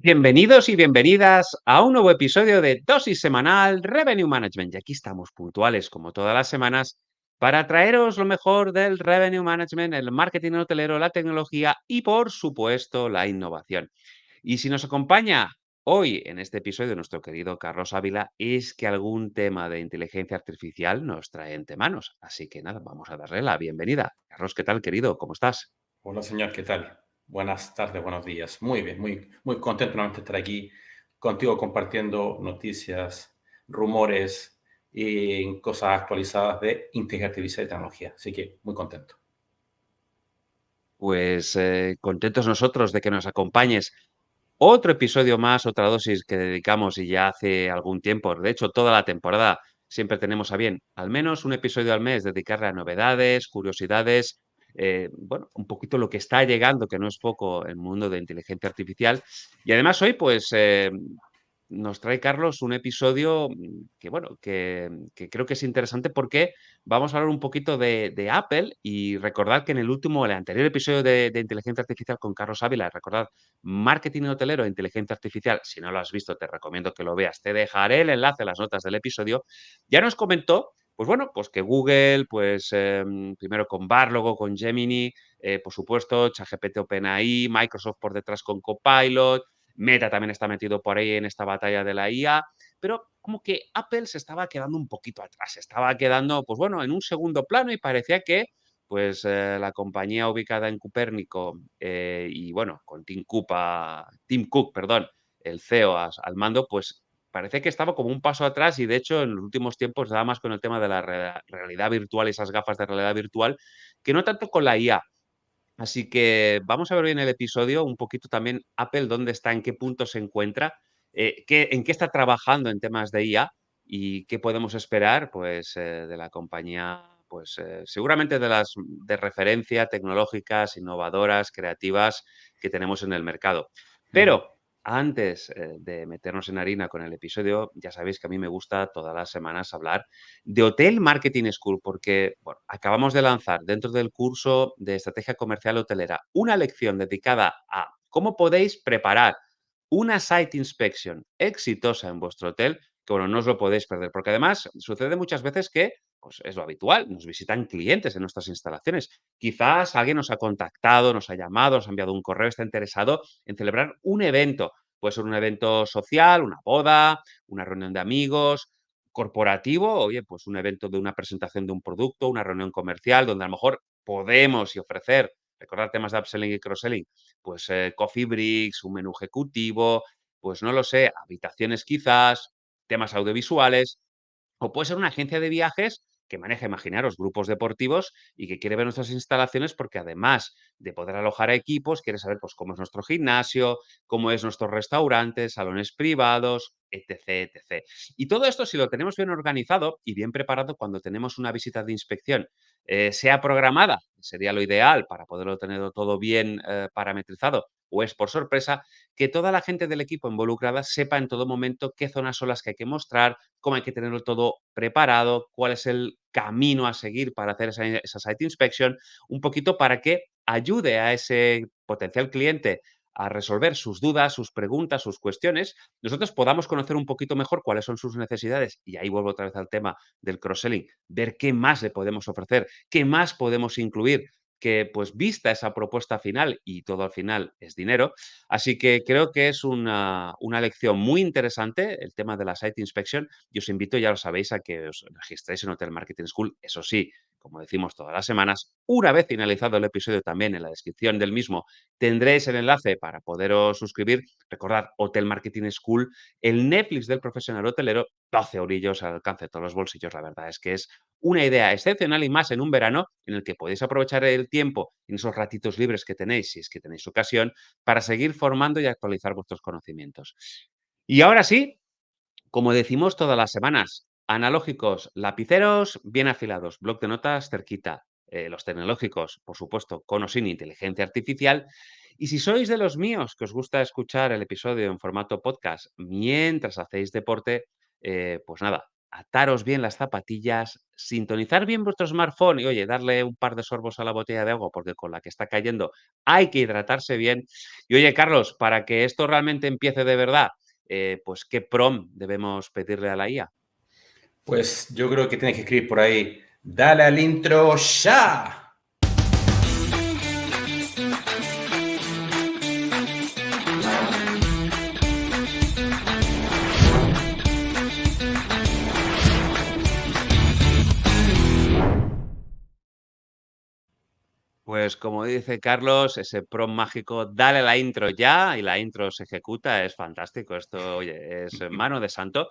Bienvenidos y bienvenidas a un nuevo episodio de Dosis Semanal Revenue Management. Y aquí estamos puntuales, como todas las semanas, para traeros lo mejor del Revenue Management, el marketing hotelero, la tecnología y, por supuesto, la innovación. Y si nos acompaña hoy en este episodio nuestro querido Carlos Ávila, es que algún tema de inteligencia artificial nos trae entre manos. Así que nada, vamos a darle la bienvenida. Carlos, ¿qué tal, querido? ¿Cómo estás? Hola, señor, ¿qué tal? Buenas tardes, buenos días. Muy bien, muy contento nuevamente de estar aquí contigo compartiendo noticias, rumores y cosas actualizadas de inteligencia artificial y tecnología. Así que muy contento. Pues contentos nosotros de que nos acompañes. Otro episodio más, otra dosis que dedicamos y ya hace algún tiempo, de hecho toda la temporada siempre tenemos a bien al menos un episodio al mes dedicarle a novedades, curiosidades, bueno, un poquito lo que está llegando, que no es poco, en el mundo de inteligencia artificial. Y además hoy, pues, nos trae Carlos un episodio que, bueno, que creo que es interesante porque vamos a hablar un poquito de Apple y recordar que en el anterior episodio de inteligencia artificial con Carlos Ávila, recordad, marketing hotelero e inteligencia artificial. Si no lo has visto, te recomiendo que lo veas. Te dejaré el enlace en las notas del episodio. Ya nos comentó, pues bueno, pues que Google, pues primero con Bard, luego con Gemini, por supuesto, ChatGPT, OpenAI, Microsoft por detrás con Copilot, Meta también está metido por ahí en esta batalla de la IA, pero como que Apple se estaba quedando un poquito atrás, se estaba quedando, pues bueno, en un segundo plano y parecía que pues la compañía ubicada en Copérnico y bueno, con Tim Cook, perdón, el CEO al mando, pues parece que estaba como un paso atrás y de hecho en los últimos tiempos estaba más con el tema de la realidad virtual, esas gafas de realidad virtual, que no tanto con la IA. Así que vamos a ver hoy en el episodio un poquito también Apple, dónde está, en qué punto se encuentra, en qué está trabajando en temas de IA y qué podemos esperar pues, de la compañía, pues seguramente de las de referencia tecnológicas, innovadoras, creativas que tenemos en el mercado. Mm. Pero antes de meternos en harina con el episodio, ya sabéis que a mí me gusta todas las semanas hablar de Hotel Marketing School, porque bueno, acabamos de lanzar dentro del curso de estrategia comercial hotelera una lección dedicada a cómo podéis preparar una site inspection exitosa en vuestro hotel, que bueno, no os lo podéis perder, porque además sucede muchas veces que pues es lo habitual, nos visitan clientes en nuestras instalaciones. Quizás alguien nos ha contactado, nos ha llamado, nos ha enviado un correo, está interesado en celebrar un evento. Puede ser un evento social, una boda, una reunión de amigos, corporativo, oye, pues un evento de una presentación de un producto, una reunión comercial, donde a lo mejor podemos y ofrecer, recordar temas de upselling y cross-selling, pues coffee breaks, un menú ejecutivo, pues no lo sé, habitaciones quizás, temas audiovisuales, o puede ser una agencia de viajes que maneja, imaginaros, grupos deportivos y que quiere ver nuestras instalaciones porque además de poder alojar a equipos, quiere saber pues, cómo es nuestro gimnasio, cómo es nuestro restaurante, salones privados, etc, etc. Y todo esto, si lo tenemos bien organizado y bien preparado cuando tenemos una visita de inspección, sea programada, sería lo ideal para poderlo tener todo bien parametrizado, o es por sorpresa, que toda la gente del equipo involucrada sepa en todo momento qué zonas son las que hay que mostrar, cómo hay que tenerlo todo preparado, cuál es el camino a seguir para hacer esa site inspection, un poquito para que ayude a ese potencial cliente a resolver sus dudas, sus preguntas, sus cuestiones, nosotros podamos conocer un poquito mejor cuáles son sus necesidades. Y ahí vuelvo otra vez al tema del cross-selling, ver qué más le podemos ofrecer, qué más podemos incluir, que pues vista esa propuesta final y todo al final es dinero. Así que creo que es una lección muy interesante el tema de la site inspection y os invito, ya lo sabéis, a que os registréis en Hotel Marketing School. Eso sí, como decimos todas las semanas, una vez finalizado el episodio también en la descripción del mismo tendréis el enlace para poderos suscribir. Recordad, Hotel Marketing School, el Netflix del profesional hotelero, 12 eurillos al alcance de todos los bolsillos. La verdad es que es una idea excepcional y más en un verano en el que podéis aprovechar el tiempo en esos ratitos libres que tenéis, si es que tenéis ocasión, para seguir formando y actualizar vuestros conocimientos. Y ahora sí, como decimos todas las semanas, analógicos, lapiceros bien afilados, bloc de notas cerquita, los tecnológicos, por supuesto, con o sin inteligencia artificial. Y si sois de los míos que os gusta escuchar el episodio en formato podcast mientras hacéis deporte, pues nada, ataros bien las zapatillas, sintonizar bien vuestro smartphone y, oye, darle un par de sorbos a la botella de agua, porque con la que está cayendo hay que hidratarse bien. Y, oye, Carlos, para que esto realmente empiece de verdad, pues, ¿qué prompt debemos pedirle a la IA? Pues yo creo que tienes que escribir por ahí, dale al intro ya. Pues como dice Carlos, ese prompt mágico, dale la intro ya, y la intro se ejecuta, es fantástico. Esto, oye, es mano de santo.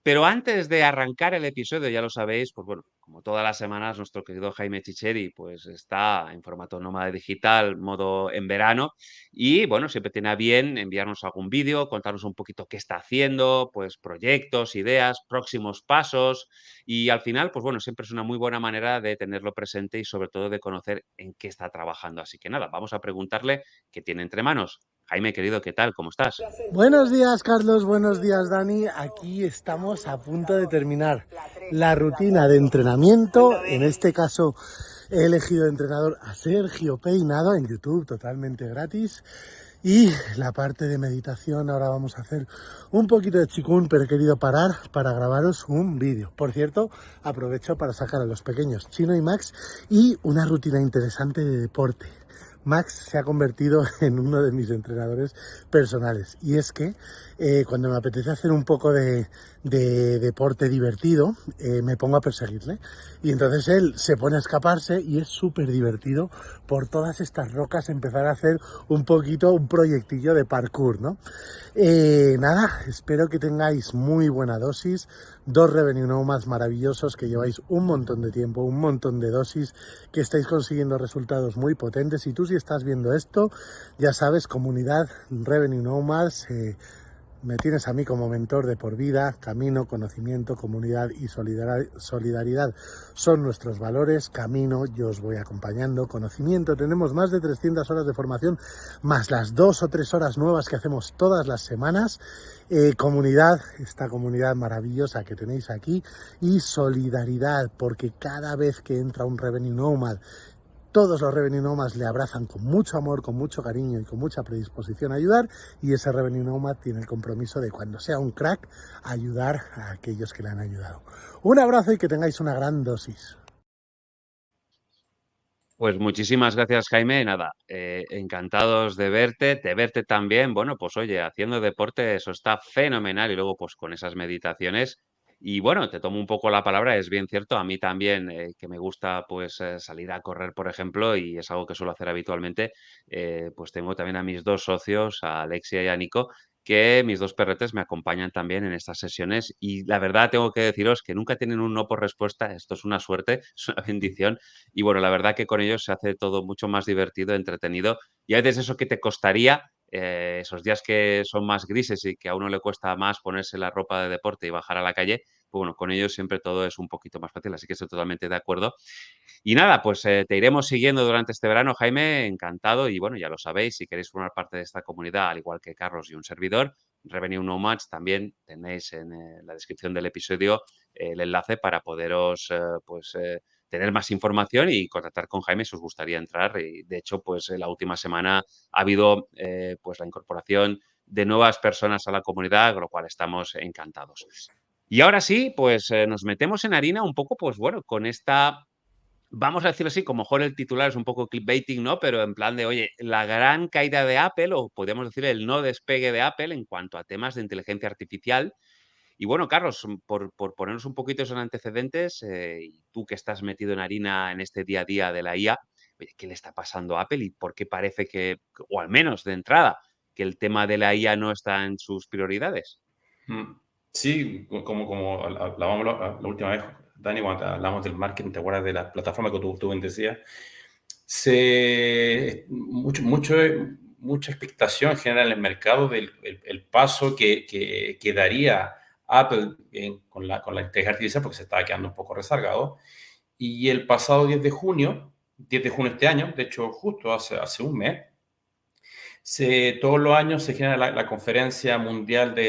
Pero antes de arrancar el episodio, ya lo sabéis, pues bueno, como todas las semanas, nuestro querido Jaime Chicheri, pues está en formato nómada digital, modo en verano, y bueno, siempre tiene a bien enviarnos algún vídeo, contarnos un poquito qué está haciendo, pues proyectos, ideas, próximos pasos, y al final, pues bueno, siempre es una muy buena manera de tenerlo presente y sobre todo de conocer en qué está trabajando. Así que nada, vamos a preguntarle qué tiene entre manos. Jaime, querido, ¿qué tal? ¿Cómo estás? Buenos días, Carlos. Buenos días, Dani. Aquí estamos a punto de terminar la rutina de entrenamiento. En este caso, he elegido de entrenador a Sergio Peinado en YouTube, totalmente gratis. Y la parte de meditación, ahora vamos a hacer un poquito de chikun, pero he querido parar para grabaros un vídeo. Por cierto, aprovecho para sacar a los pequeños Chino y Max y una rutina interesante de deporte. Max se ha convertido en uno de mis entrenadores personales y es que cuando me apetece hacer un poco de deporte divertido me pongo a perseguirle y entonces él se pone a escaparse y es súper divertido por todas estas rocas empezar a hacer un poquito un proyectillo de parkour, ¿no? Nada, espero que tengáis muy buena dosis, 2 Revenue Nomads maravillosos, que lleváis un montón de tiempo, un montón de dosis, que estáis consiguiendo resultados muy potentes. Y tú, si estás viendo esto, ya sabes, comunidad Revenue Nomads, me tienes a mí como mentor de por vida. Camino, conocimiento, comunidad y solidaridad son nuestros valores. Camino, yo os voy acompañando. Conocimiento, tenemos más de 300 horas de formación, más las 2 o 3 horas nuevas que hacemos todas las semanas. Comunidad, esta comunidad maravillosa que tenéis aquí. Y solidaridad, porque cada vez que entra un Revenue Nomad, todos los Revenue Nomads le abrazan con mucho amor, con mucho cariño y con mucha predisposición a ayudar, y ese Revenue Nomad tiene el compromiso de, cuando sea un crack, ayudar a aquellos que le han ayudado. Un abrazo y que tengáis una gran dosis. Pues muchísimas gracias, Jaime. Nada, encantados de verte también. Bueno, pues oye, haciendo deporte, eso está fenomenal. Y luego, pues con esas meditaciones. Y bueno, te tomo un poco la palabra, es bien cierto. A mí también, que me gusta pues salir a correr, por ejemplo, y es algo que suelo hacer habitualmente. Pues tengo también a mis 2 socios, a Alexia y a Nico, que mis 2 perretes me acompañan también en estas sesiones. Y la verdad, tengo que deciros que nunca tienen un no por respuesta. Esto es una suerte, es una bendición. Y bueno, la verdad que con ellos se hace todo mucho más divertido, entretenido. Y a veces eso que te costaría, esos días que son más grises y que a uno le cuesta más ponerse la ropa de deporte y bajar a la calle, pues bueno, con ellos siempre todo es un poquito más fácil, así que estoy totalmente de acuerdo. Y nada, pues te iremos siguiendo durante este verano, Jaime, encantado. Y bueno, ya lo sabéis, si queréis formar parte de esta comunidad, al igual que Carlos y un servidor, Revenue Nomads, también tenéis en la descripción del episodio el enlace para poderos tener más información y contactar con Jaime si os gustaría entrar. Y de hecho, pues la última semana ha habido pues la incorporación de nuevas personas a la comunidad, con lo cual estamos encantados. Y ahora sí, pues nos metemos en harina un poco, pues bueno, con esta, vamos a decirlo así, como mejor el titular es un poco clickbaiting, ¿no? Pero en plan de, oye, la gran caída de Apple, o podríamos decir el no despegue de Apple en cuanto a temas de inteligencia artificial. Y bueno, Carlos, por ponernos un poquito en antecedentes, y tú que estás metido en harina en este día a día de la IA, oye, ¿qué le está pasando a Apple y por qué parece que, o al menos de entrada, que el tema de la IA no está en sus prioridades? Mm. Sí, como hablábamos la última vez, Dani, cuando hablamos del marketing, ¿te acuerdas de la plataforma que tú bien decías? Mucha expectación genera en el mercado del el paso que daría Apple con la inteligencia artificial, porque se estaba quedando un poco rezagado. Y el pasado 10 de junio de este año, de hecho, justo hace un mes, todos los años se genera la conferencia mundial de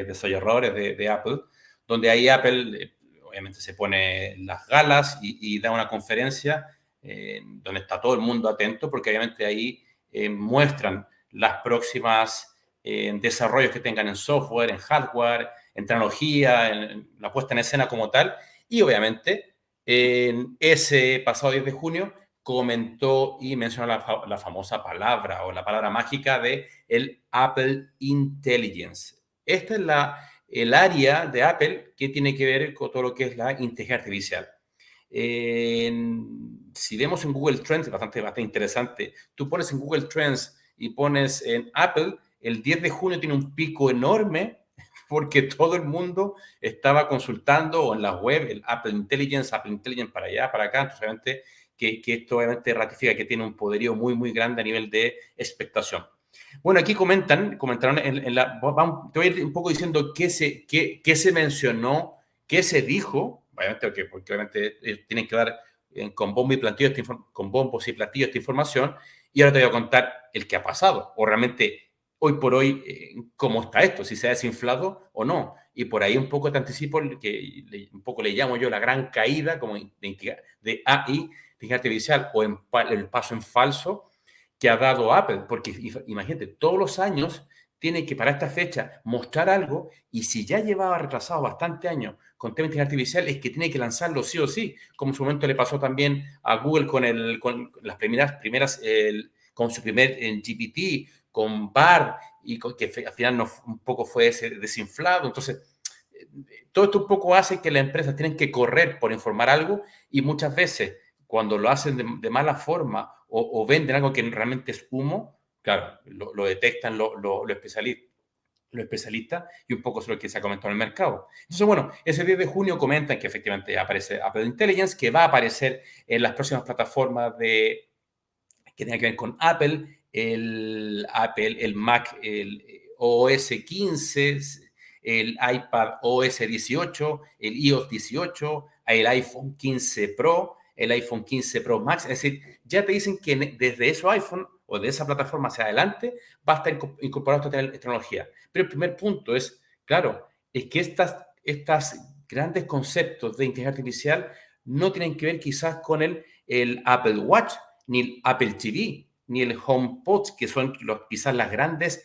desarrolladores de Apple, donde ahí Apple obviamente se pone las galas y da una conferencia donde está todo el mundo atento, porque obviamente ahí muestran las próximas desarrollos que tengan en software, en hardware, en tecnología, en la puesta en escena como tal. Y obviamente, en ese pasado 10 de junio, comentó y mencionó la famosa palabra o la palabra mágica de el Apple Intelligence. Esta es el área de Apple que tiene que ver con todo lo que es la inteligencia artificial. Si vemos en Google Trends, bastante interesante, tú pones en Google Trends y pones en Apple, el 10 de junio tiene un pico enorme porque todo el mundo estaba consultando o en la web el Apple Intelligence para allá, para acá. Entonces, obviamente, que esto obviamente ratifica que tiene un poderío muy, muy grande a nivel de expectación. Bueno, aquí comentaron te voy a ir un poco diciendo qué se mencionó, qué se dijo, obviamente, porque obviamente tienen que dar con bombos y platillos esta información, y ahora te voy a contar el que ha pasado, o realmente hoy por hoy, cómo está esto, si se ha desinflado o no. Y por ahí un poco te anticipo, que un poco le llamo yo la gran caída como de AI, inteligencia artificial, o el paso en falso que ha dado Apple, porque imagínate, todos los años tiene que para esta fecha mostrar algo, y si ya llevaba retrasado bastante años con temas de inteligencia artificial, es que tiene que lanzarlo sí o sí, como en su momento le pasó también a Google con las primeras con su primer GPT, con BARD, y que al final un poco fue desinflado. Entonces, todo esto un poco hace que las empresas tienen que correr por informar algo, y muchas veces cuando lo hacen de mala forma o venden algo que realmente es humo, claro, lo detectan los especialistas, y un poco eso es lo que se ha comentado en el mercado. Entonces, bueno, ese 10 de junio comentan que efectivamente aparece Apple Intelligence, que va a aparecer en las próximas plataformas que tienen que ver con Apple, el Mac, el OS 15, el iPad OS 18, el iOS 18, el iPhone 15 Pro, el iPhone 15 Pro Max. Es decir, ya te dicen que desde ese iPhone o de esa plataforma hacia adelante va a estar incorporada esta tecnología. Pero el primer punto es, claro, es que estas grandes conceptos de inteligencia artificial no tienen que ver quizás con el Apple Watch, ni el Apple TV, ni el HomePod, que son quizás las grandes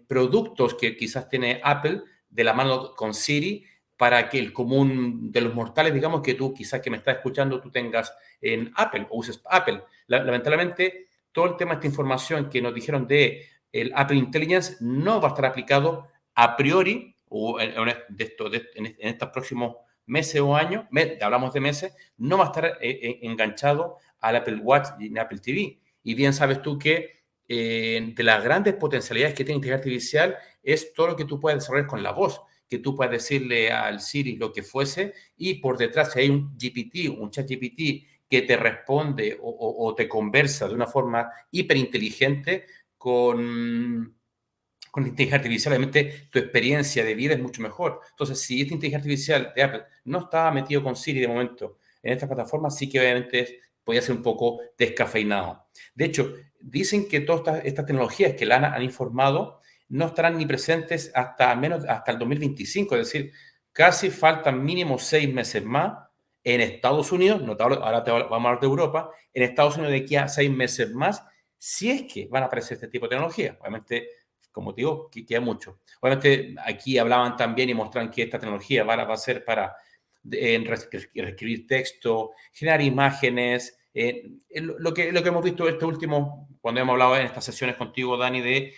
productos que quizás tiene Apple de la mano con Siri, para que el común de los mortales, digamos, que tú quizás que me estás escuchando, tú tengas en Apple o uses Apple. Lamentablemente, todo el tema de esta información que nos dijeron de el Apple Intelligence no va a estar aplicado a priori o en estos próximos meses o años, hablamos de meses, no va a estar enganchado al Apple Watch y Apple TV. Y bien sabes tú que de las grandes potencialidades que tiene inteligencia artificial es todo lo que tú puedes desarrollar con la voz, que tú puedes decirle al Siri lo que fuese, y por detrás si hay un GPT, un chat GPT que te responde o te conversa de una forma hiperinteligente con inteligencia artificial, obviamente tu experiencia de vida es mucho mejor. Entonces, si esta inteligencia artificial de Apple no estaba metido con Siri de momento en esta plataforma, sí que obviamente podía ser un poco descafeinado. De hecho, dicen que todas estas tecnologías que la han informado no estarán ni presentes hasta el 2025, es decir, casi faltan mínimo 6 meses más en Estados Unidos, ahora vamos a hablar de Europa, en Estados Unidos de aquí a 6 meses más, si es que van a aparecer este tipo de tecnología. Obviamente, como te digo, queda mucho. Obviamente, aquí hablaban también y mostraban que esta tecnología va a ser para reescribir texto, generar imágenes, lo que hemos visto cuando hemos hablado en estas sesiones contigo, Dani, de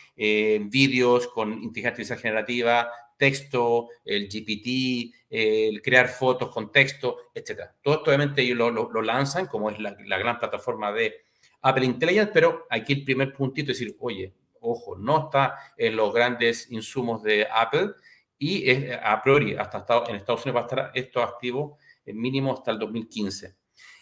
vídeos con inteligencia artificial generativa, texto, el GPT, el crear fotos con texto, etc. Todo esto obviamente ellos lo lanzan, como es la gran plataforma de Apple Intelligence, pero aquí el primer puntito es decir, oye, ojo, no está en los grandes insumos de Apple, y a priori en Estados Unidos va a estar esto activo mínimo hasta el 2015.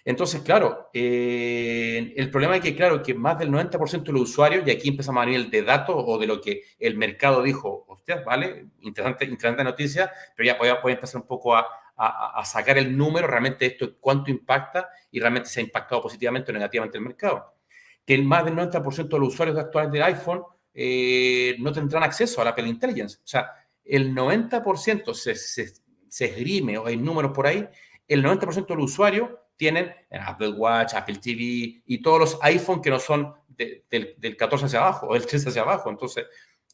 Entonces, claro, el problema es que, claro, que más del 90% de los usuarios, y aquí empezamos a nivel de datos o de lo que el mercado dijo, hostia, vale, interesante noticia, pero ya voy a empezar un poco a sacar el número, realmente esto cuánto impacta y realmente se ha impactado positivamente o negativamente el mercado. Que más del 90% de los usuarios actuales del iPhone no tendrán acceso a la Apple Intelligence. O sea, el 90% se esgrime o hay números por ahí, el 90% de los usuarios tienen Apple Watch, Apple TV y todos los iPhone que no son del 14 hacia abajo o del 13 hacia abajo. Entonces,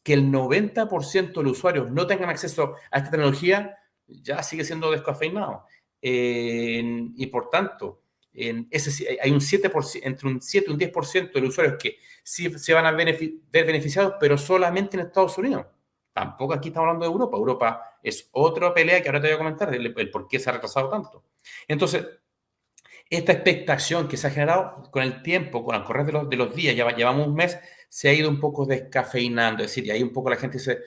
que el 90% de los usuarios no tengan acceso a esta tecnología ya sigue siendo descafeinado. Y por tanto, hay un 7%, entre un 7 y un 10% de los usuarios que sí se van a ver beneficiados, pero solamente en Estados Unidos. Tampoco aquí estamos hablando de Europa. Europa es otra pelea que ahora te voy a comentar, el por qué se ha retrasado tanto. Entonces, esta expectación que se ha generado con el tiempo, con el correr de los días, ya llevamos un mes, se ha ido un poco descafeinando. Es decir, y ahí un poco la gente dice,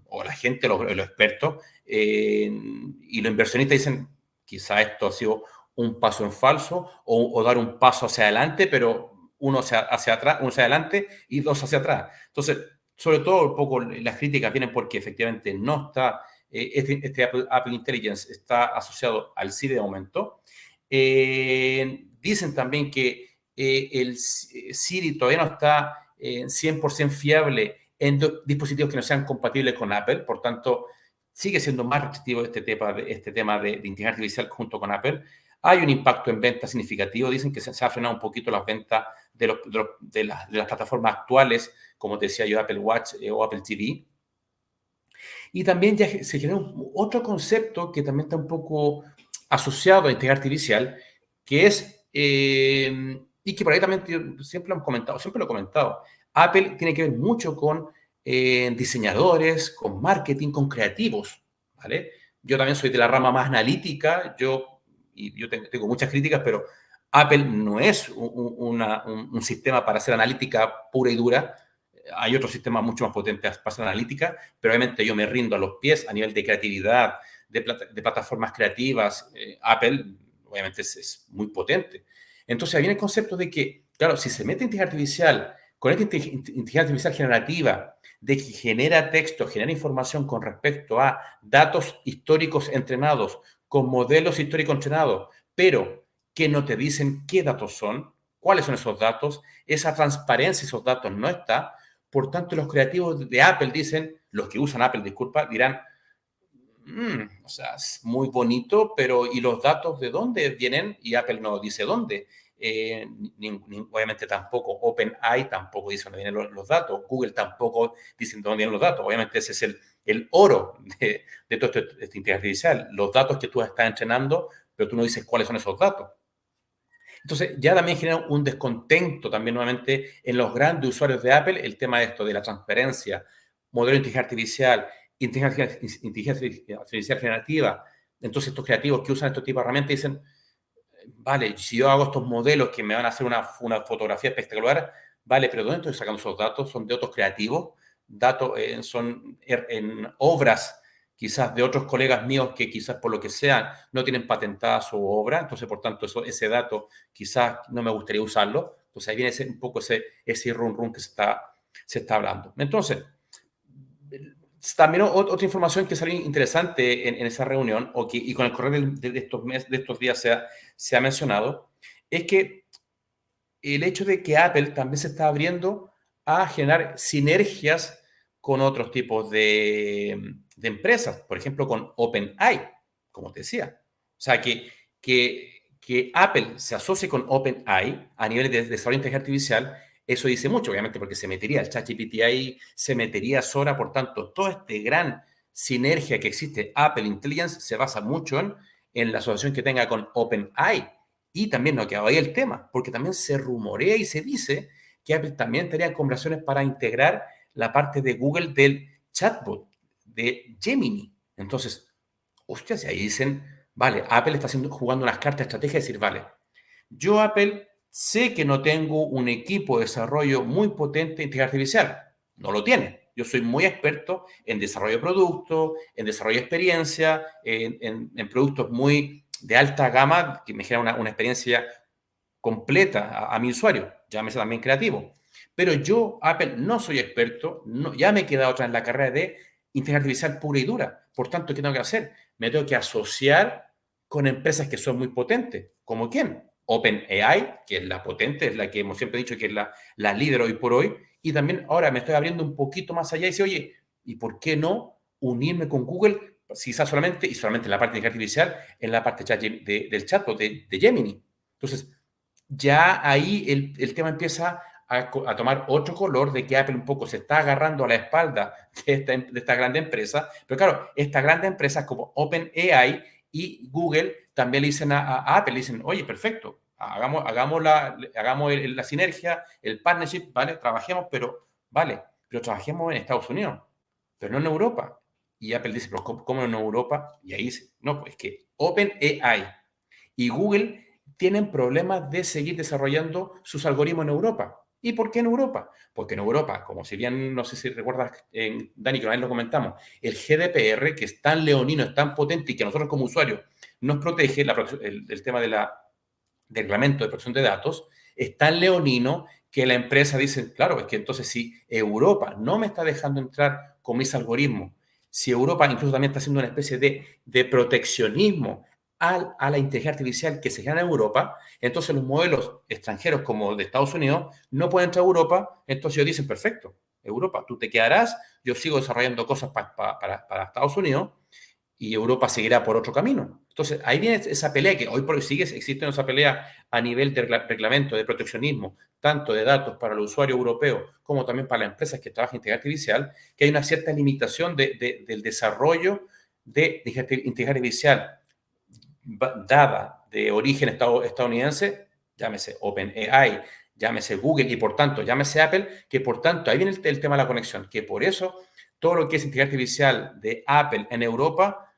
o la gente, los expertos y los inversionistas dicen, quizá esto ha sido un paso en falso o dar un paso hacia adelante, pero uno hacia atrás, uno hacia adelante y dos hacia atrás. Entonces, sobre todo un poco las críticas vienen porque efectivamente no está, este Apple Intelligence está asociado al CID de momento. Dicen también que el Siri todavía no está 100% fiable en dispositivos que no sean compatibles con Apple, por tanto, sigue siendo más restrictivo este tema de inteligencia artificial junto con Apple. Hay un impacto en ventas significativo, dicen que se ha frenado un poquito las ventas de las plataformas actuales, como te decía yo, Apple Watch o Apple TV. Y también ya se generó otro concepto que también está un poco asociado a inteligencia artificial, que es, y que por ahí también siempre lo he comentado, Apple tiene que ver mucho con diseñadores, con marketing, con creativos, ¿vale? Yo también soy de la rama más analítica, yo tengo muchas críticas, pero Apple no es un sistema para hacer analítica pura y dura. Hay otros sistemas mucho más potentes para hacer analítica, pero obviamente yo me rindo a los pies a nivel de creatividad, de plataformas creativas. Apple, obviamente, es muy potente. Entonces, ahí viene el concepto de que, claro, si se mete inteligencia artificial, con esta inteligencia artificial generativa, de que genera texto, genera información con respecto a datos históricos entrenados, con modelos históricos entrenados, pero que no te dicen qué datos son, cuáles son esos datos, esa transparencia de esos datos no está. Por tanto, los creativos de Apple dicen, los que usan Apple, disculpa, dirán, o sea, es muy bonito, pero ¿y los datos de dónde vienen? Y Apple no dice dónde. Obviamente tampoco OpenAI tampoco dice dónde vienen los datos. Google tampoco dice dónde vienen los datos. Obviamente ese es el oro de todo esta inteligencia artificial. Los datos que tú estás entrenando, pero tú no dices cuáles son esos datos. Entonces, ya también genera un descontento también nuevamente en los grandes usuarios de Apple el tema de esto, de la transparencia, modelo de inteligencia inteligencia artificial generativa. Entonces, estos creativos que usan estos tipos de herramientas dicen, vale, si yo hago estos modelos que me van a hacer una fotografía espectacular, vale, pero ¿dónde estoy sacando esos datos? ¿Son de otros creativos? Datos son en obras quizás de otros colegas míos que quizás por lo que sea no tienen patentada su obra, entonces por tanto ese dato quizás no me gustaría usarlo, entonces ahí viene un poco ese run que se está hablando. Entonces, también otra información que salió interesante en esa reunión y con el correr de estos días se ha mencionado, es que el hecho de que Apple también se está abriendo a generar sinergias con otros tipos de empresas, por ejemplo, con OpenAI, como te decía. O sea, que Apple se asocie con OpenAI a nivel de desarrollo de inteligencia artificial, eso dice mucho, obviamente, porque se metería el ChatGPT ahí, se metería Sora, por tanto, toda esta gran sinergia que existe Apple Intelligence se basa mucho en la asociación que tenga con OpenAI. Y también no ha quedado ahí el tema, porque también se rumorea y se dice que Apple también tendría conversaciones para integrar la parte de Google del chatbot, de Gemini. Entonces, hostias, y ahí dicen, vale, Apple está jugando unas cartas estratégicas de decir, vale, yo Apple sé que no tengo un equipo de desarrollo muy potente de inteligencia artificial. No lo tiene. Yo soy muy experto en desarrollo de producto, en desarrollo de experiencia, en productos muy de alta gama que me generan una experiencia completa a mi usuario. Llámese también creativo. Pero yo, Apple, no soy experto, ya me he quedado otra en la carrera de inteligencia artificial pura y dura. Por tanto, ¿qué tengo que hacer? Me tengo que asociar con empresas que son muy potentes. ¿Como quién? OpenAI, que es la potente, es la que hemos siempre dicho que es la líder hoy por hoy. Y también ahora me estoy abriendo un poquito más allá y dice, oye, ¿y por qué no unirme con Google quizás solamente en la parte de inteligencia artificial, en la parte del chatbot de Gemini. Entonces, ya ahí el tema empieza a tomar otro color de que Apple un poco se está agarrando a la espalda de esta grande empresa. Pero claro, estas grandes empresas como OpenAI y Google también le dicen a Apple, le dicen, oye, perfecto, hagamos la sinergia, el partnership, ¿vale? Trabajemos, pero trabajemos en Estados Unidos, pero no en Europa. Y Apple dice, pero ¿cómo en Europa? Y ahí dice, no, pues que OpenAI y Google tienen problemas de seguir desarrollando sus algoritmos en Europa. ¿Y por qué en Europa? Porque en Europa, como si bien, no sé si recuerdas, Dani, que una vez lo comentamos, el GDPR, que es tan leonino, es tan potente y que a nosotros como usuarios nos protege el tema del reglamento de protección de datos, es tan leonino que la empresa dice, claro, es que entonces si Europa no me está dejando entrar con mis algoritmos, si Europa incluso también está haciendo una especie de proteccionismo a la inteligencia artificial que se genera en Europa, entonces los modelos extranjeros como de Estados Unidos no pueden entrar a Europa, entonces ellos dicen, perfecto, Europa, tú te quedarás, yo sigo desarrollando cosas para Estados Unidos y Europa seguirá por otro camino. Entonces, ahí viene esa pelea que hoy por hoy sigue existiendo, esa pelea a nivel de reglamento, de proteccionismo, tanto de datos para el usuario europeo como también para las empresas que trabajan en inteligencia artificial, que hay una cierta limitación del desarrollo de inteligencia artificial dada de origen estadounidense, llámese OpenAI, llámese Google y por tanto llámese Apple, que por tanto ahí viene el tema de la conexión, que por eso todo lo que es inteligencia artificial de Apple en Europa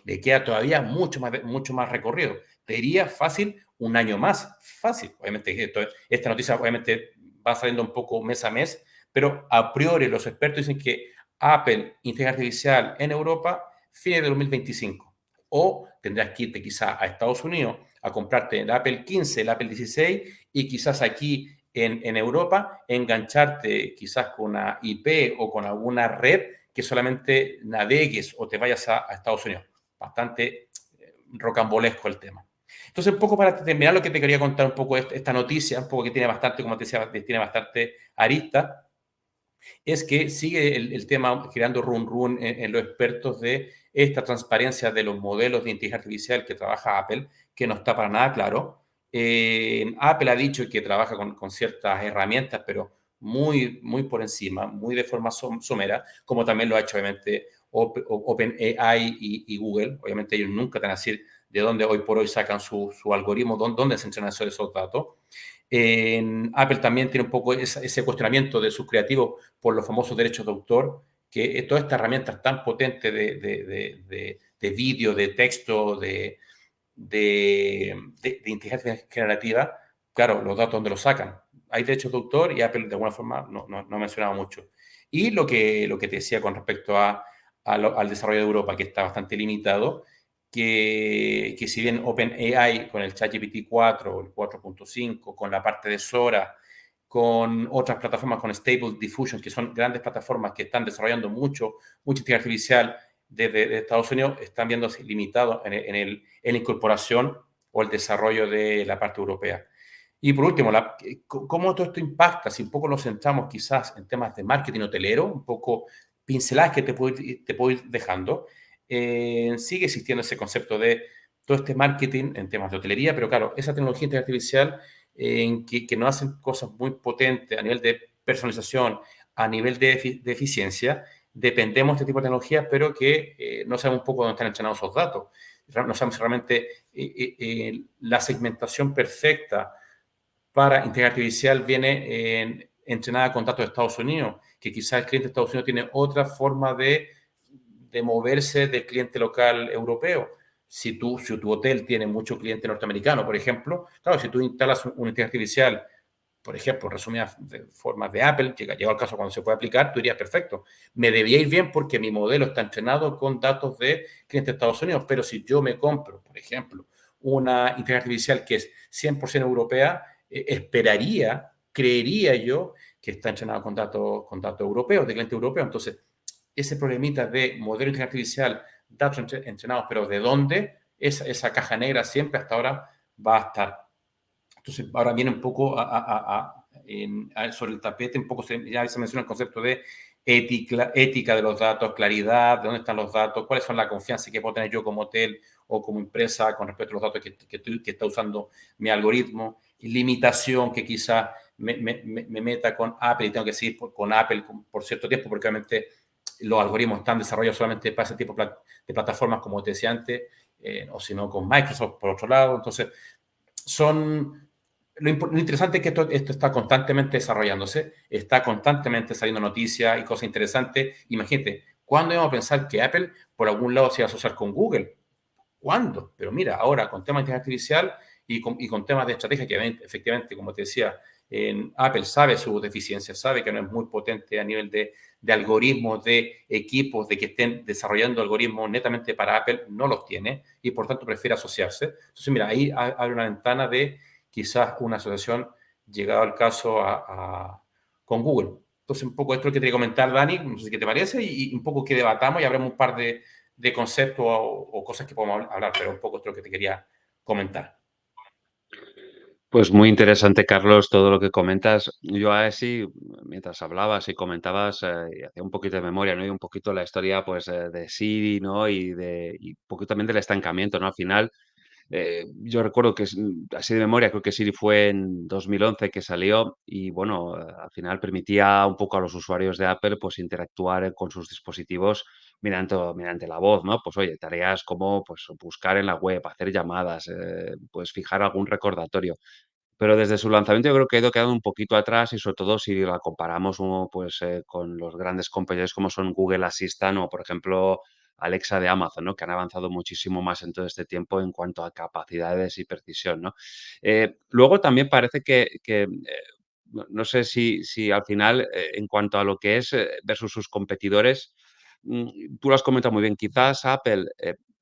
le queda todavía mucho más recorrido. Te diría fácil un año más, fácil. Obviamente esta noticia obviamente va saliendo un poco mes a mes, pero a priori los expertos dicen que Apple inteligencia artificial en Europa fines de 2025. O tendrás que irte quizás a Estados Unidos a comprarte el Apple 15, el Apple 16 y quizás aquí en Europa engancharte quizás con una IP o con alguna red que solamente navegues o te vayas a Estados Unidos. Bastante rocambolesco el tema. Entonces, un poco para terminar lo que te quería contar un poco esta noticia, un poco que tiene bastante, como te decía, tiene bastante arista, es que sigue el tema girando run en los expertos de esta transparencia de los modelos de inteligencia artificial que trabaja Apple, que no está para nada claro. Apple ha dicho que trabaja con ciertas herramientas, pero muy por encima, muy de forma somera, como también lo ha hecho obviamente OpenAI y Google. Obviamente ellos nunca te van a decir de dónde hoy por hoy sacan su algoritmo, dónde se entrenan esos datos. Apple también tiene un poco ese cuestionamiento de sus creativos por los famosos derechos de autor, que todas estas herramientas tan potentes de vídeo, de texto, de inteligencia generativa, claro, los datos donde los sacan. Hay derechos de autor y Apple de alguna forma no mencionaba mucho. Y lo que te decía con respecto al desarrollo de Europa, que está bastante limitado, que si bien OpenAI con el ChatGPT 4 o el 4.5, con la parte de Sora, con otras plataformas, con Stable Diffusion, que son grandes plataformas que están desarrollando mucha inteligencia artificial desde Estados Unidos, están viéndose limitados en la incorporación o el desarrollo de la parte europea. Y por último, ¿cómo todo esto impacta? Si un poco nos centramos quizás en temas de marketing hotelero, un poco pinceladas que te puedo ir dejando, sigue existiendo ese concepto de todo este marketing en temas de hotelería, pero claro, esa tecnología artificial que nos hacen cosas muy potentes a nivel de personalización, a nivel de eficiencia, dependemos de este tipo de tecnologías, pero que no sabemos un poco dónde están entrenados esos datos. No sabemos realmente la segmentación perfecta para inteligencia artificial viene entrenada con datos de Estados Unidos, que quizás el cliente de Estados Unidos tiene otra forma de moverse del cliente local europeo. Si tu hotel tiene mucho cliente norteamericano, por ejemplo, claro, si tú instalas una inteligencia artificial, por ejemplo, resumidas formas de Apple, llega al caso cuando se puede aplicar, tú dirías, perfecto, me debía ir bien porque mi modelo está entrenado con datos de clientes de Estados Unidos, pero si yo me compro, por ejemplo, una inteligencia artificial que es 100% europea, creería yo, que está entrenado con datos europeos, de clientes europeos. Entonces, ese problemita de modelo de inteligencia artificial, datos entrenados, pero ¿de dónde? Esa caja negra siempre hasta ahora va a estar. Entonces, ahora viene un poco sobre el tapete, un poco ya se menciona el concepto de ética de los datos, claridad, de dónde están los datos, cuáles son la confianza que puedo tener yo como hotel o como empresa con respecto a los datos que está usando mi algoritmo, limitación que quizás me meta con Apple y tengo que seguir con Apple por cierto tiempo, porque obviamente los algoritmos están desarrollados solamente para ese tipo de plataformas, como te decía antes, o si no con Microsoft por otro lado. Entonces, lo interesante es que esto está constantemente desarrollándose, está constantemente saliendo noticias y cosas interesantes. Imagínate, ¿cuándo íbamos a pensar que Apple por algún lado se iba a asociar con Google? ¿Cuándo? Pero mira, ahora con temas de inteligencia artificial y con temas de estrategia, que efectivamente, como te decía, Apple sabe su deficiencia, sabe que no es muy potente a nivel de algoritmos, de equipos, de que estén desarrollando algoritmos netamente para Apple, no los tiene y por tanto prefiere asociarse. Entonces, mira, ahí abre una ventana de quizás una asociación, llegado al caso, con Google. Entonces, un poco esto es lo que te quería comentar, Dani, no sé qué te parece, y un poco que debatamos y habremos un par de conceptos o cosas que podemos hablar, pero un poco esto es lo que te quería comentar. Pues muy interesante, Carlos, todo lo que comentas. Yo así, mientras hablabas y comentabas, y hacía un poquito de memoria, ¿no? Y un poquito la historia, pues, de Siri, ¿no? Y un poquito también del estancamiento, ¿no? Al final, yo recuerdo que, así de memoria, creo que Siri fue en 2011 que salió y, bueno, al final permitía un poco a los usuarios de Apple, pues, interactuar con sus dispositivos mediante la voz, ¿no? Pues, oye, tareas como, pues, buscar en la web, hacer llamadas, pues, fijar algún recordatorio. Pero desde su lanzamiento yo creo que ha ido quedando un poquito atrás y sobre todo si la comparamos, pues, con los grandes competidores como son Google Assistant o, por ejemplo, Alexa de Amazon, ¿no? Que han avanzado muchísimo más en todo este tiempo en cuanto a capacidades y precisión, ¿no? Luego también parece no sé si al final, en cuanto a lo que es, versus sus competidores, tú lo has comentado muy bien, quizás Apple,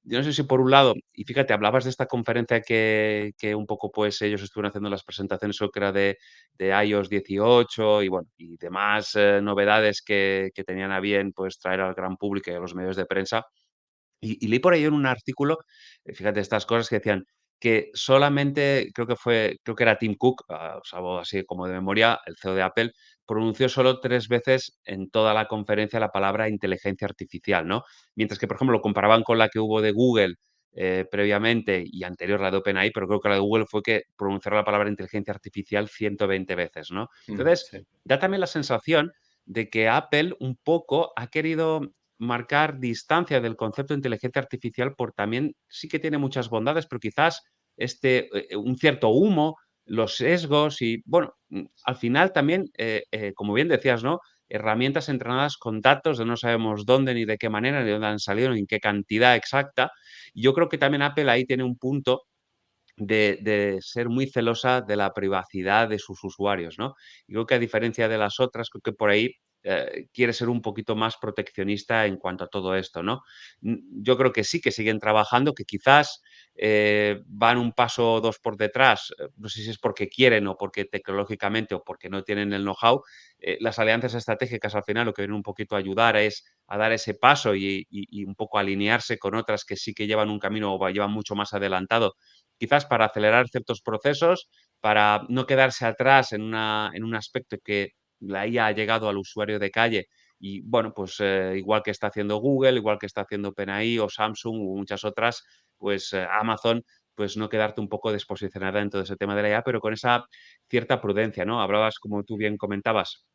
yo no sé si por un lado, y fíjate, hablabas de esta conferencia que un poco, pues, ellos estuvieron haciendo las presentaciones, creo que era de iOS 18 y bueno, y demás, novedades que tenían a bien, pues, traer al gran público y a los medios de prensa. Y leí por ahí en un artículo, fíjate estas cosas que decían que solamente, creo que era Tim Cook, os hablo así como de memoria, el CEO de Apple, pronunció solo 3 veces en toda la conferencia la palabra inteligencia artificial, ¿no? Mientras que, por ejemplo, lo comparaban con la que hubo de Google, previamente y anterior, la de OpenAI, pero creo que la de Google fue que pronunciaron la palabra inteligencia artificial 120 veces, ¿no? Entonces, Sí. da también la sensación de que Apple un poco ha querido marcar distancia del concepto de inteligencia artificial, por también sí que tiene muchas bondades, pero quizás un cierto humo, los sesgos y, bueno, al final también, como bien decías, ¿no? Herramientas entrenadas con datos de no sabemos dónde, ni de qué manera, ni de dónde han salido, ni en qué cantidad exacta. Y yo creo que también Apple ahí tiene un punto de ser muy celosa de la privacidad de sus usuarios, ¿no? Y creo que a diferencia de las otras, creo que por ahí, quiere ser un poquito más proteccionista en cuanto a todo esto, ¿no? Yo creo que sí, que siguen trabajando, que quizás, van un paso o 2 por detrás, no sé si es porque quieren o porque tecnológicamente o porque no tienen el know-how. Las alianzas estratégicas al final lo que vienen un poquito a ayudar es a dar ese paso y un poco alinearse con otras que sí que llevan un camino o llevan mucho más adelantado, quizás para acelerar ciertos procesos, para no quedarse atrás en un aspecto que la IA ha llegado al usuario de calle y, bueno, pues, igual que está haciendo Google, igual que está haciendo OpenAI o Samsung u muchas otras, pues, Amazon, pues no quedarte un poco desposicionada en todo ese tema de la IA, pero con esa cierta prudencia, ¿no? Hablabas, como tú bien comentabas,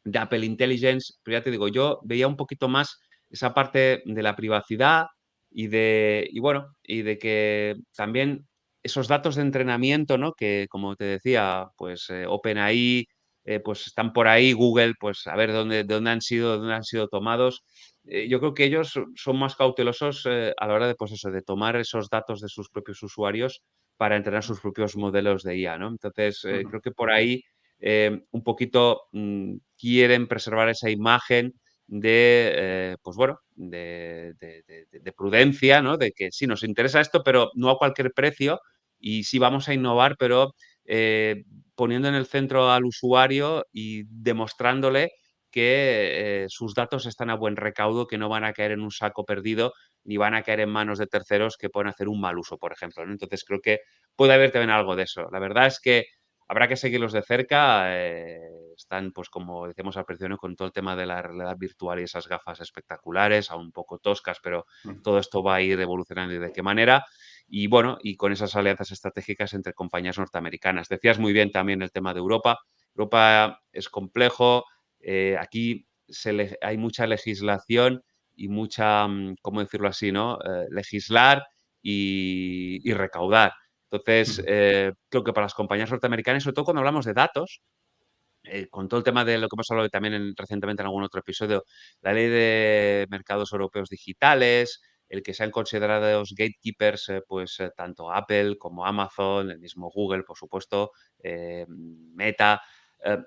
de Apple Intelligence, pero ya te digo, yo veía un poquito más esa parte de la privacidad y bueno, y de que también esos datos de entrenamiento, ¿no? Que, como te decía, pues, OpenAI, pues, están por ahí, Google, pues, a ver de dónde han sido tomados. Yo creo que ellos son más cautelosos, a la hora de, pues eso, de tomar esos datos de sus propios usuarios para entrenar sus propios modelos de IA, ¿no? Entonces, Ujú. creo que por ahí un poquito, quieren preservar esa imagen pues bueno, de prudencia, ¿no? De que sí, nos interesa esto, pero no a cualquier precio, y sí vamos a innovar, pero, eh, poniendo en el centro al usuario y demostrándole que, sus datos están a buen recaudo, que no van a caer en un saco perdido, ni van a caer en manos de terceros que pueden hacer un mal uso, por ejemplo, ¿no? Entonces, creo que puede haber también algo de eso. La verdad es que habrá que seguirlos de cerca. Están, pues como decíamos al principio, ¿no? Con todo el tema de la realidad virtual y esas gafas espectaculares, aún un poco toscas, pero todo esto va a ir evolucionando y de qué manera. Y bueno, y con esas alianzas estratégicas entre compañías norteamericanas. Decías muy bien también el tema de Europa. Europa es complejo. Aquí hay mucha legislación y mucha, ¿cómo decirlo así, no? Legislar y recaudar. Entonces, creo que para las compañías norteamericanas, sobre todo cuando hablamos de datos, con todo el tema de lo que hemos hablado también recientemente en algún otro episodio, la ley de mercados europeos digitales, el que sean considerados gatekeepers, pues tanto Apple como Amazon, el mismo Google, por supuesto, Meta. eh,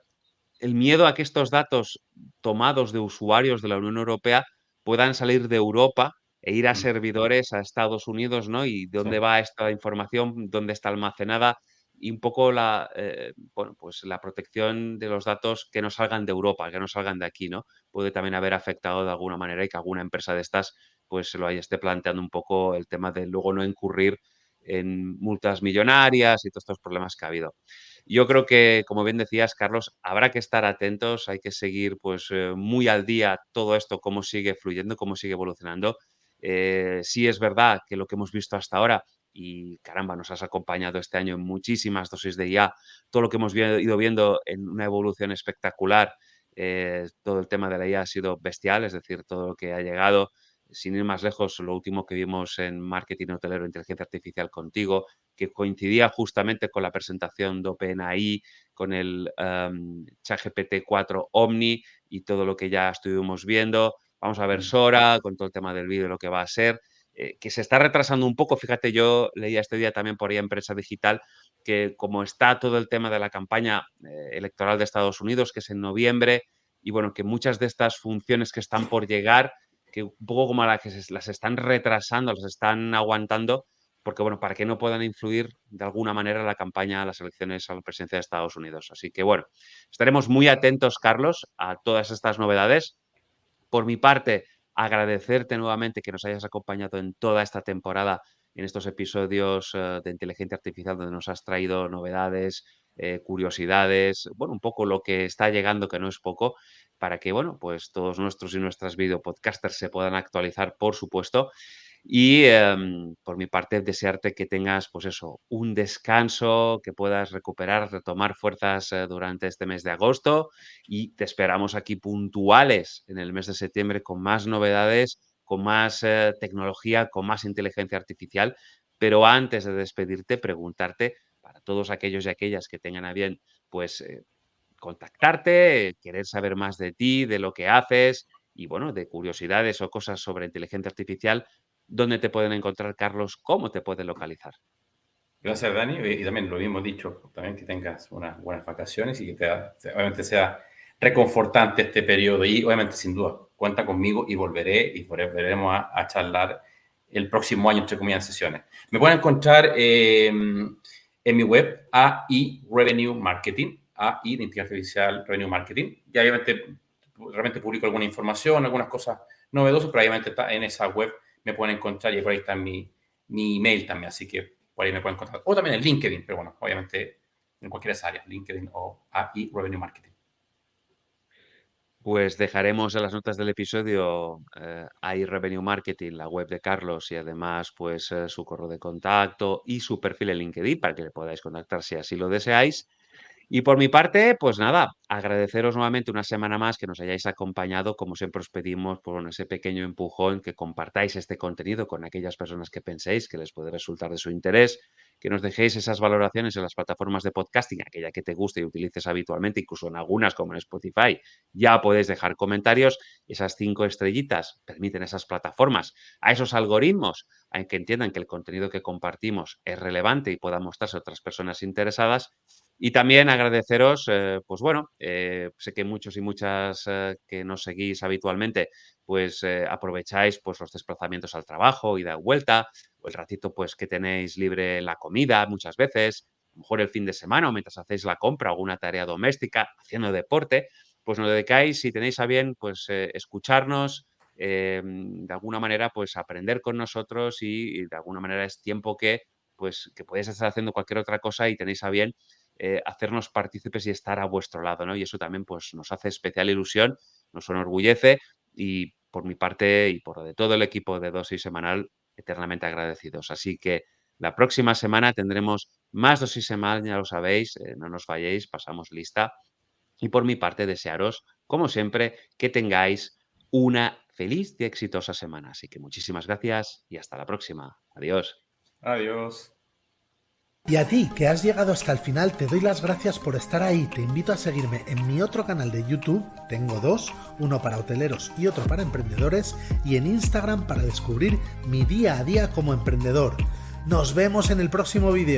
el miedo a que estos datos tomados de usuarios de la Unión Europea puedan salir de Europa e ir a servidores a Estados Unidos, ¿no? Y Sí. dónde va esta información, dónde está almacenada y un poco bueno, pues la protección de los datos que no salgan de Europa, que no salgan de aquí, ¿no? Puede también haber afectado de alguna manera y que alguna empresa de estas pues se lo esté planteando un poco el tema de luego no incurrir en multas millonarias y todos estos problemas que ha habido. Yo creo que, como bien decías, Carlos, habrá que estar atentos, hay que seguir pues muy al día todo esto, cómo sigue fluyendo, cómo sigue evolucionando. Sí es verdad que lo que hemos visto hasta ahora, y caramba, nos has acompañado este año en muchísimas dosis de IA, todo lo que hemos ido viendo en una evolución espectacular, todo el tema de la IA ha sido bestial, es decir, todo lo que ha llegado, sin ir más lejos, lo último que vimos en marketing hotelero, inteligencia artificial contigo, que coincidía justamente con la presentación de OpenAI, con el ChatGPT 4 Omni y todo lo que ya estuvimos viendo. Vamos a ver Sora, con todo el tema del vídeo, lo que va a ser, que se está retrasando un poco. Fíjate, yo leía este día también por ahí en Prensa Digital que como está todo el tema de la campaña electoral de Estados Unidos, que es en noviembre, y bueno, que muchas de estas funciones que están por llegar, que un poco como las que las están retrasando, las están aguantando, porque bueno, para que no puedan influir de alguna manera en la campaña a las elecciones a la presidencia de Estados Unidos. Así que bueno, estaremos muy atentos, Carlos, a todas estas novedades. Por mi parte, agradecerte nuevamente que nos hayas acompañado en toda esta temporada, en estos episodios de inteligencia artificial, donde nos has traído novedades, curiosidades, bueno, un poco lo que está llegando, que no es poco, para que, bueno, pues todos nuestros y nuestras videopodcasters se puedan actualizar, por supuesto. Y por mi parte, desearte que tengas, pues eso, un descanso, que puedas recuperar, retomar fuerzas durante este mes de agosto y te esperamos aquí puntuales en el mes de septiembre con más novedades, con más tecnología, con más inteligencia artificial. Pero antes de despedirte, preguntarte para todos aquellos y aquellas que tengan a bien, pues contactarte, querer saber más de ti, de lo que haces y bueno, de curiosidades o cosas sobre inteligencia artificial, ¿dónde te pueden encontrar, Carlos? ¿Cómo te pueden localizar? Gracias, Dani. Y también lo mismo dicho, también que tengas unas buenas vacaciones y que obviamente sea reconfortante este periodo. Y obviamente, sin duda, cuenta conmigo y volveré y volveremos a charlar el próximo año, entre comillas, en sesiones. Me pueden encontrar en mi web AI Revenue Marketing, AI de Inteligencia Artificial Revenue Marketing. Y obviamente realmente publico alguna información, algunas cosas novedosas, pero obviamente está en esa web me pueden encontrar y por ahí está mi email también, así que por ahí me pueden encontrar. O también en LinkedIn, pero bueno, obviamente en cualquier área, LinkedIn o AI Revenue Marketing. Pues dejaremos en las notas del episodio ahí Revenue Marketing, la web de Carlos y además pues su correo de contacto y su perfil en LinkedIn para que le podáis contactar si así lo deseáis. Y por mi parte, pues nada, agradeceros nuevamente una semana más que nos hayáis acompañado. Como siempre os pedimos por ese pequeño empujón que compartáis este contenido con aquellas personas que penséis que les puede resultar de su interés, que nos dejéis esas valoraciones en las plataformas de podcasting, aquella que te guste y utilices habitualmente, incluso en algunas como en Spotify, ya podéis dejar comentarios. Esas 5 estrellitas permiten esas plataformas, a esos algoritmos, a que entiendan que el contenido que compartimos es relevante y pueda mostrarse a otras personas interesadas. Y también agradeceros, pues bueno, sé que muchos y muchas que nos seguís habitualmente, pues aprovecháis pues los desplazamientos al trabajo, ida y vuelta, o el ratito pues que tenéis libre en la comida muchas veces, a lo mejor el fin de semana o mientras hacéis la compra o alguna tarea doméstica, haciendo deporte, pues nos dedicáis, si tenéis a bien, pues escucharnos, de alguna manera pues aprender con nosotros y de alguna manera es tiempo que pues que podéis estar haciendo cualquier otra cosa y tenéis a bien hacernos partícipes y estar a vuestro lado, ¿no? Y eso también pues, nos hace especial ilusión, nos enorgullece y por mi parte y por de todo el equipo de Dosis Semanal, eternamente agradecidos. Así que la próxima semana tendremos más Dosis Semanal, ya lo sabéis, no nos falléis, pasamos lista. Y por mi parte, desearos, como siempre, que tengáis una feliz y exitosa semana. Así que muchísimas gracias y hasta la próxima. Adiós. Adiós. Y a ti, que has llegado hasta el final, te doy las gracias por estar ahí. Te invito a seguirme en mi otro canal de YouTube, tengo dos, uno para hoteleros y otro para emprendedores, y en Instagram para descubrir mi día a día como emprendedor. Nos vemos en el próximo vídeo.